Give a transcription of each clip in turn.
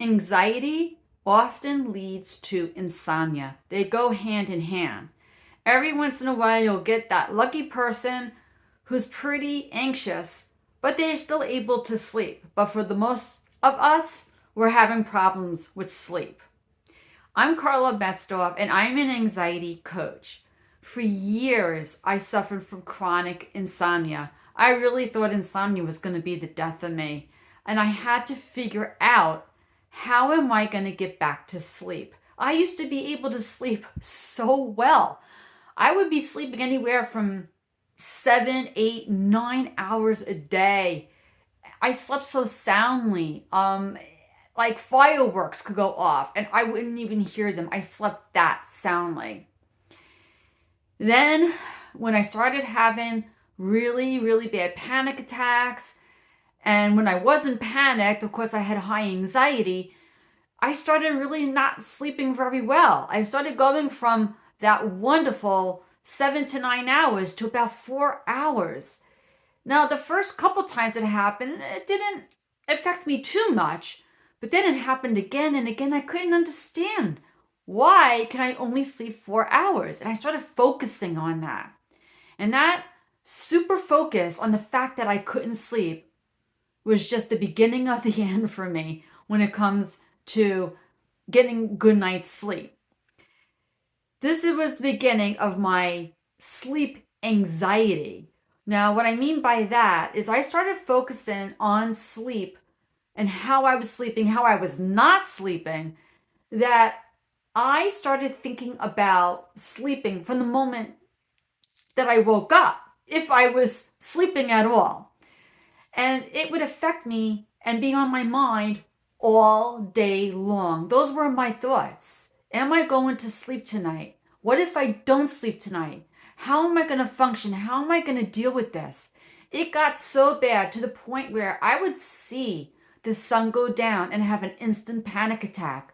Anxiety often leads to insomnia. They go hand in hand. Every once in a while, you'll get that lucky person who's pretty anxious, but they're still able to sleep. But for the most of us, we're having problems with sleep. I'm Carla Betzdorf, and I'm an anxiety coach. For years, I suffered from chronic insomnia. I really thought insomnia was going to be the death of me. And I had to figure out, how am I going to get back to sleep? I used to be able to sleep so well. I would be sleeping anywhere from 7, 8, 9 hours a day. I slept so soundly. Like fireworks could go off and I wouldn't even hear them. I slept that soundly. Then, when I started having really, really bad panic attacks, and when I wasn't panicked, of course, I had high anxiety, I started really not sleeping very well. I started going from that wonderful 7 to 9 hours to about 4 hours. Now, the first couple times it happened, it didn't affect me too much, but then it happened again and again. I couldn't understand, why can I only sleep 4 hours? And I started focusing on that. And that super focus on the fact that I couldn't sleep was just the beginning of the end for me when it comes to getting good night's sleep. This was the beginning of my sleep anxiety. Now, what I mean by that is I started focusing on sleep and how I was sleeping, how I was not sleeping, that I started thinking about sleeping from the moment that I woke up, if I was sleeping at all. And it would affect me and be on my mind all day long. Those were my thoughts. Am I going to sleep tonight? What if I don't sleep tonight? How am I going to function? How am I going to deal with this? It got so bad to the point where I would see the sun go down and have an instant panic attack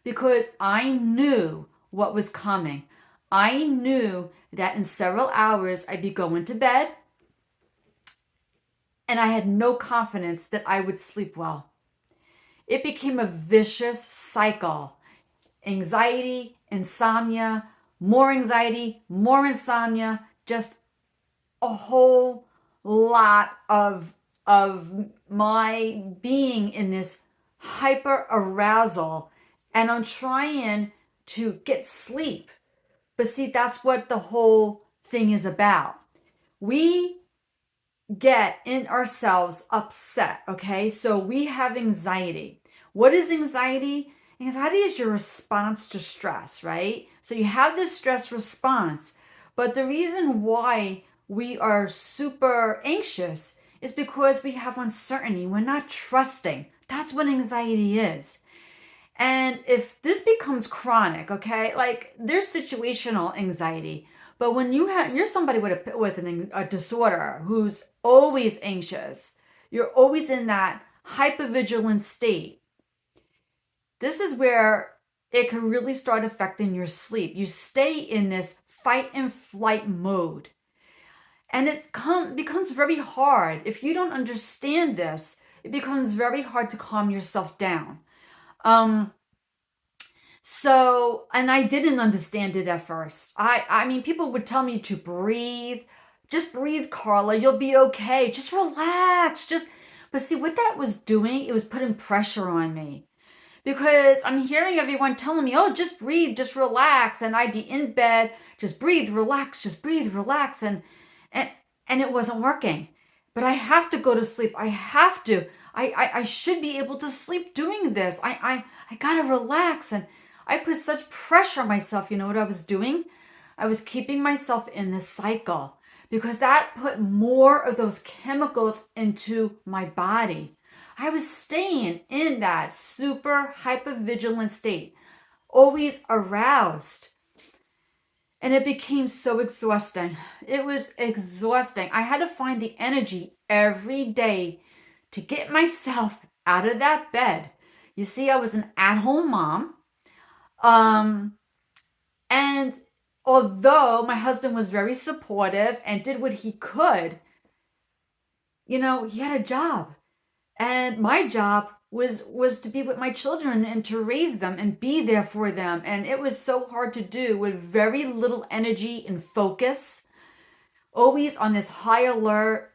because I knew what was coming. I knew that in several hours I'd be going to bed, and I had no confidence that I would sleep well. It became a vicious cycle. Anxiety, insomnia, more anxiety, more insomnia, just a whole lot of my being in this hyper arousal, and I'm trying to get sleep. But see, that's what the whole thing is about. We get in ourselves upset, okay? So we have anxiety. What is anxiety? Anxiety is your response to stress, right? So you have this stress response, but the reason why we are super anxious is because we have uncertainty. We're not trusting. That's what anxiety is. And if this becomes chronic, okay, like there's situational anxiety, but when you're somebody with a disorder who's always anxious, you're always in that hypervigilant state. This is where it can really start affecting your sleep. You stay in this fight and flight mode. And it becomes very hard. If you don't understand this, it becomes very hard to calm yourself down. And I didn't understand it at first. I mean, people would tell me to breathe. Just breathe, Carla. You'll be okay. Just relax. But see, what that was doing, it was putting pressure on me. Because I'm hearing everyone telling me, oh, just breathe, just relax. And I'd be in bed, just breathe, relax, just breathe, relax. And it wasn't working. But I have to go to sleep. I have to. I should be able to sleep doing this. I gotta relax. And I put such pressure on myself. You know what I was doing? I was keeping myself in this cycle because that put more of those chemicals into my body. I was staying in that super hypervigilant state, always aroused. And it became so exhausting. It was exhausting. I had to find the energy every day to get myself out of that bed. You see, I was an at-home mom. And although my husband was very supportive and did what he could, he had a job. And my job was to be with my children and to raise them and be there for them. And it was so hard to do with very little energy and focus, always on this high alert.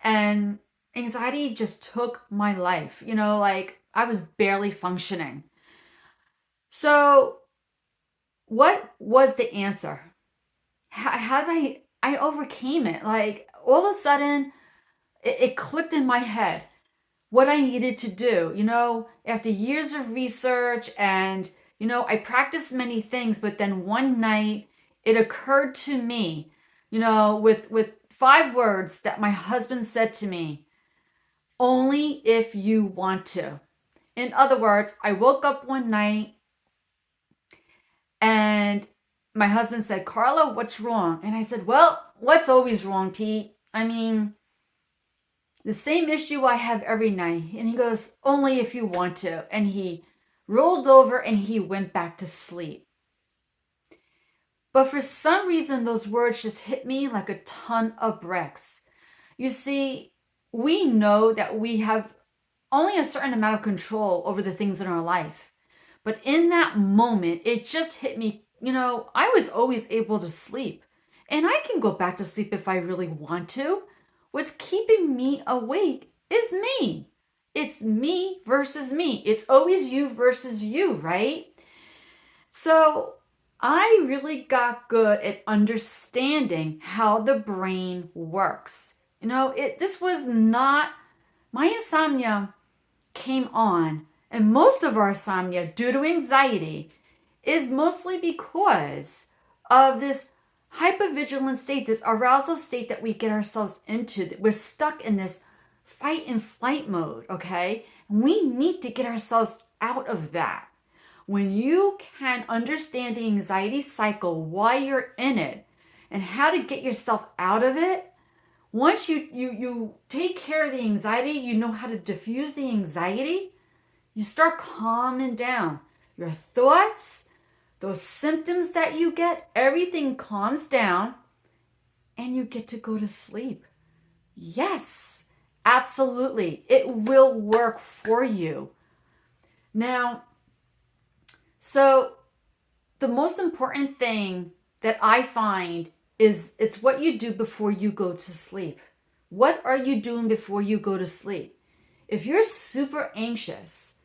And anxiety just took my life, like I was barely functioning. So what was the answer? How did I overcame it? Like all of a sudden it clicked in my head what I needed to do, after years of research. And, I practiced many things, but then one night it occurred to me, with 5 words that my husband said to me: only if you want to. In other words, I woke up one night and my husband said, Carla, what's wrong? And I said, well, what's always wrong, Pete? I mean, the same issue I have every night. And he goes, only if you want to. And he rolled over and he went back to sleep. But for some reason, those words just hit me like a ton of bricks. You see, we know that we have only a certain amount of control over the things in our life. But in that moment, it just hit me, I was always able to sleep. And I can go back to sleep if I really want to. What's keeping me awake is me. It's me versus me. It's always you versus you, right? So I really got good at understanding how the brain works. This was not, my insomnia came on, and most of our insomnia due to anxiety is mostly because of this hypervigilant state, this arousal state that we get ourselves into. We're stuck in this fight and flight mode, okay? We need to get ourselves out of that. When you can understand the anxiety cycle, why you're in it, and how to get yourself out of it, once you take care of the anxiety, you know how to diffuse the anxiety, you start calming down. Your thoughts, those symptoms that you get, everything calms down and you get to go to sleep. Yes, absolutely. It will work for you. Now, so the most important thing that I find is it's what you do before you go to sleep. What are you doing before you go to sleep? If you're super anxious,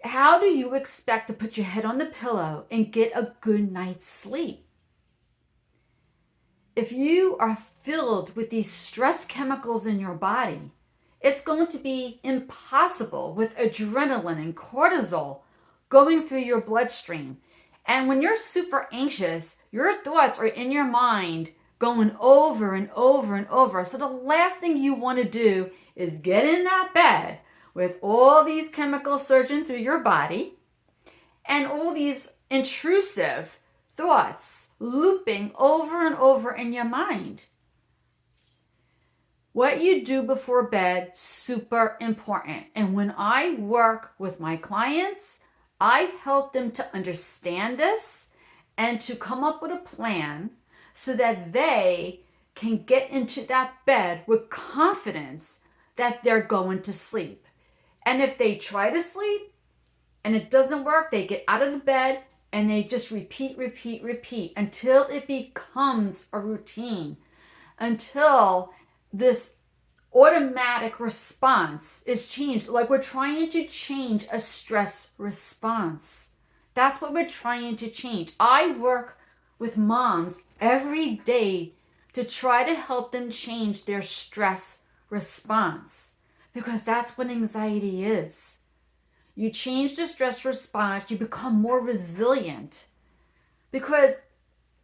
how do you expect to put your head on the pillow and get a good night's sleep? If you are filled with these stress chemicals in your body, it's going to be impossible with adrenaline and cortisol going through your bloodstream. And when you're super anxious, your thoughts are in your mind going over and over and over. So the last thing you want to do is get in that bed with all these chemicals surging through your body and all these intrusive thoughts looping over and over in your mind. What you do before bed, super important. And when I work with my clients, I help them to understand this and to come up with a plan so that they can get into that bed with confidence that they're going to sleep. And if they try to sleep and it doesn't work, they get out of the bed and they just repeat until it becomes a routine, until this automatic response is changed. Like we're trying to change a stress response. That's what we're trying to change. I work with moms every day to try to help them change their stress response, because that's what anxiety is. You change the stress response, you become more resilient. Because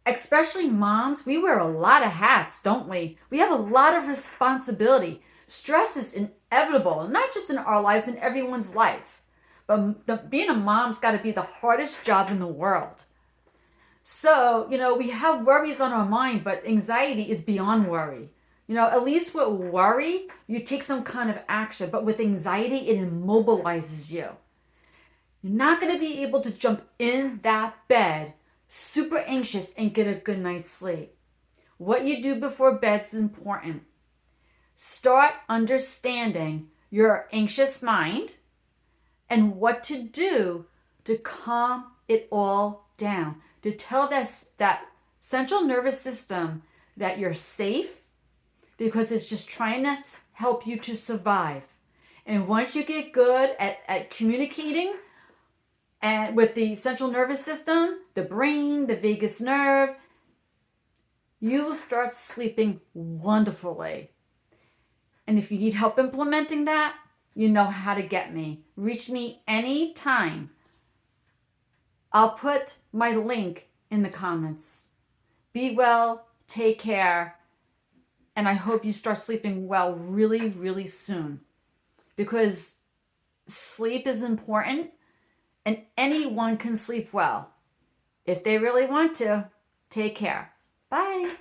especially moms, we wear a lot of hats, don't we? We have a lot of responsibility. Stress is inevitable, not just in our lives, in everyone's life. But being a mom's got to be the hardest job in the world. So, we have worries on our mind, but anxiety is beyond worry. At least with worry, you take some kind of action, but with anxiety, it immobilizes you. You're not going to be able to jump in that bed super anxious and get a good night's sleep. What you do before bed is important. Start understanding your anxious mind and what to do to calm it all down, to tell that central nervous system that you're safe, because it's just trying to help you to survive. And once you get good at communicating and with the central nervous system, the brain, the vagus nerve, you will start sleeping wonderfully. And if you need help implementing that, you know how to get me. Reach me anytime. I'll put my link in the comments. Be well, take care, and I hope you start sleeping well really, really soon. Because sleep is important, and anyone can sleep well if they really want to. Take care. Bye.